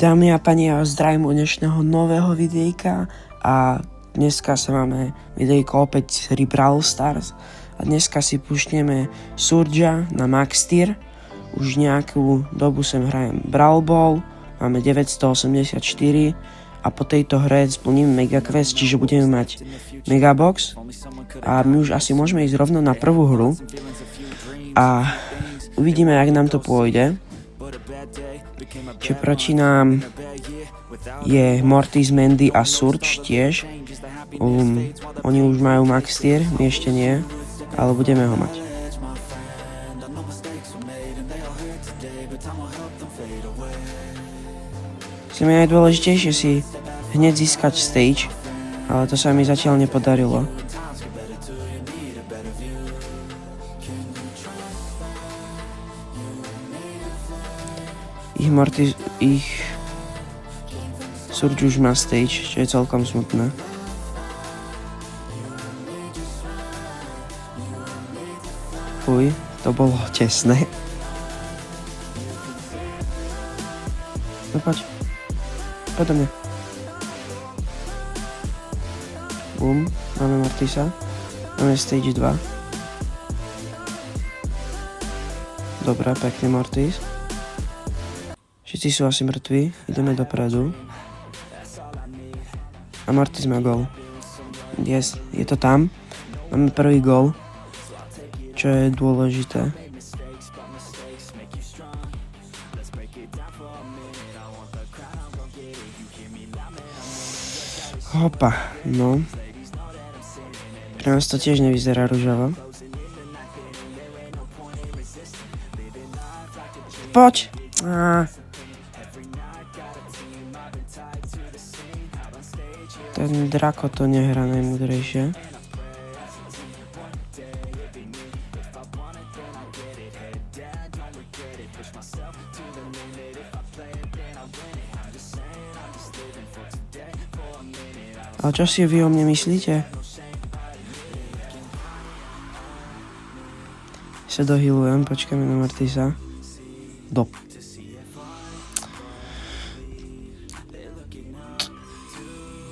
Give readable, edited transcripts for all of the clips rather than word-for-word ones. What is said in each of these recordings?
Dámy a pani, ja vás zdravím u dnešného nového videjka a dneska sa máme videjko opäť z hry Brawl Stars a dneska si púštneme Surge'a na Max Tier. Už nejakú dobu sem hrajem Brawl Ball, máme 984 a po tejto hre splníme Mega Quest, čiže budeme mať Mega Box a my už asi môžeme ísť rovno na prvú hru a uvidíme, jak nám to pôjde. Čiže proti nám je Mortis, Mandy a Surge tiež. Oni už majú Max Tier, my ešte nie, ale budeme ho mať. Chceme najdôležitejšie si hneď získať stage, ale to sa mi zatiaľ nepodarilo. Ich Surge už má stage, čo je celkom smutné. Fuj, to bolo tesné. No poď. Poď do mňa. Bum, máme Mortisa. Máme stage 2. Dobre, pekný Mortis. Všetci sú asi mŕtvi, ideme dopredu. A Mortis má gól. Yes, je to tam. Máme prvý gól, čo je dôležité. Hopa, no. Pre nás to tiež nevyzerá ružavo. Poď! Ten Drako to nehrá najmudrejšie. Ale čo si vy o mne myslíte? Sa dohylujem, počkáme na Mortisa.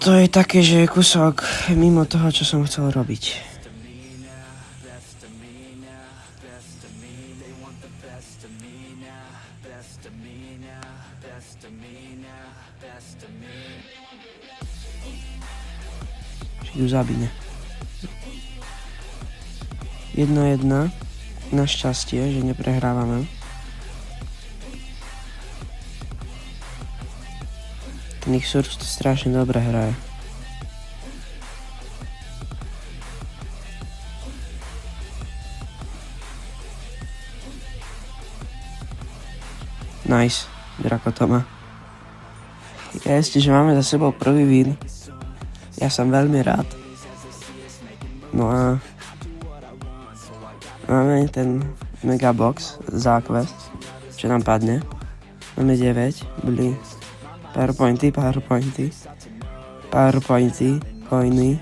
To je také, že je kúsok mimo toho, čo som chcel robiť. Idú zabíne. 1-1. Našťastie, že neprehrávame. Ten ich Surge to strašne dobre hraje. Nice, Drako to má. Jestli, že máme za sebou prvý win. Ja som veľmi rád. No a máme ten Mega Box za quest, čo nám padne. Máme 9, boli powerpointy, coiny,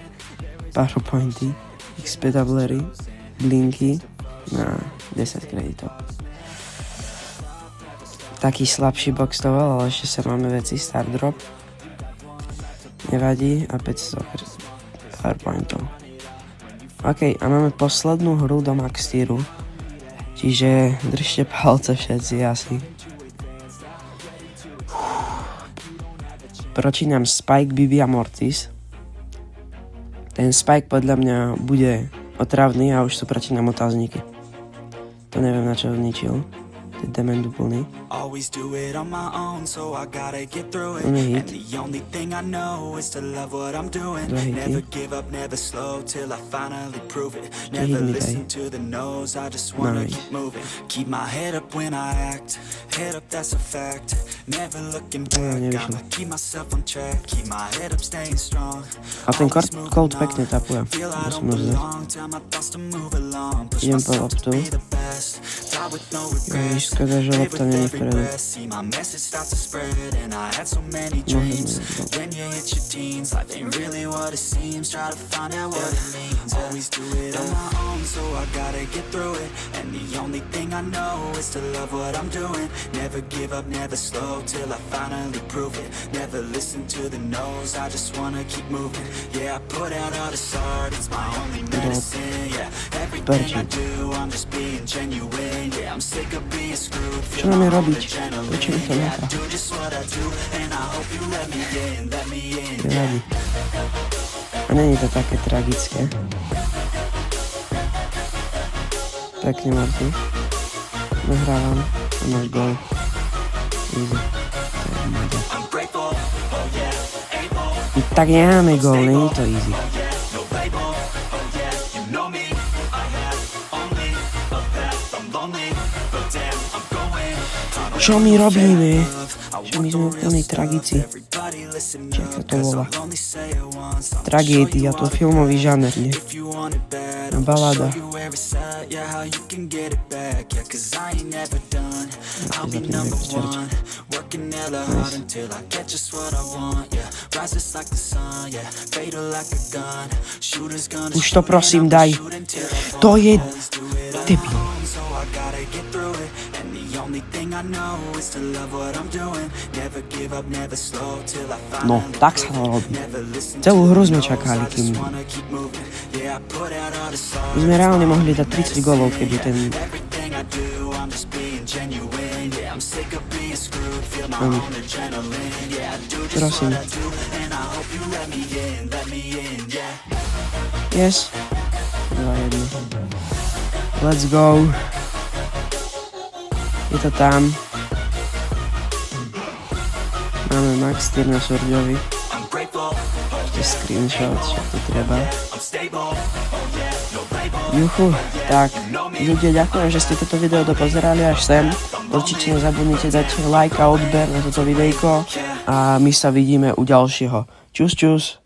powerpointy, XP doublery, blinky na 10 kreditov. Taký slabší box to bol, ale ešte sa máme veci, star drop. Nevadí a 500 powerpointov. OK, a máme poslednú hru do Max Tieru, čiže držte palce všetci asi. Proti nám Spike, Bibi a Mortis. Ten Spike podľa mňa bude otravný a už sú proti nám otázniky. To neviem, na čo zničil. To je dement úplný. Není hit. Dva hity. Ešte hit mi daj. Nice. A ten Colt pekne tapuje. Musím ho zdať. Idem po loptu. Škoda, že lopta není v dopredu. Mohli sme ísť. When you hit your teens, life ain't really what it seems. Try to find out what it means. Always do it on my own, so I gotta get through it. And the only thing I know is to love what I'm doing. Never give up, never slow, till I finally prove it. Never listen to the no's, I just wanna keep moving. Yeah, I put out all this art, it's my only medicine. Yeah, everything I do, I'm just being genuine. Yeah, I'm sick of being screwed. Čo máme robiť? Prečo mi to Yeah, nechá? I do just what I do, and I hope you let me in, let me in. Nevadí. A není to také tragické. Pekne, Martin. Nahrávam. A máš gól. Easy. I'm grateful, oh yeah, able, Tak nemáme gól, není to easy. no label, oh yeah, you know me. I have only a path, I'm lonely, but damn, I'm going. Čo my robíme? Čo my sme úplne tragici? Everybody listen Čo up, to 'cause volá? I'll only say it once. I'll Tragédia, to je filmový žáner, nie? if you want it bad, I'll Balada. show you where it's at, yeah, how you can get it back, yeah, 'cause I ain't never done. I'll be number one, working hella hard until I get just what I want, yeah. Rises like the sun, yeah, fatal like a gun. Shooters gonna Už to prosím daj. To je debil. so I gotta get through it. And the only thing I know is to love what I'm doing. Never give up, never slow till I find. No, tak sa to robí. Never listen Celú to hru the sme no's, čakali, I kým... just wanna keep moving. Yeah, I put out all the songs. My sme reálne mohli dať 30 gólov, keby ten... Everything I do, I'm just being genuine. Yeah, I'm sick of being screwed. Feel my own adrenaline. Yeah, I do just Prosím. what I do, and I hope you let me in. Yeah. Yes. 2-1. Let's go. Je to tam. Máme max tier na Surďovi. I'm grateful, Ešte screenshot, čo tu treba. I'm stable. Oh yeah, no label. Juchu, tak ľudia, ďakujem, že ste toto video dopozerali až sem. Určite nezabudnite dať like a odber na toto videjko a my sa vidíme u ďalšieho. Čus, čus.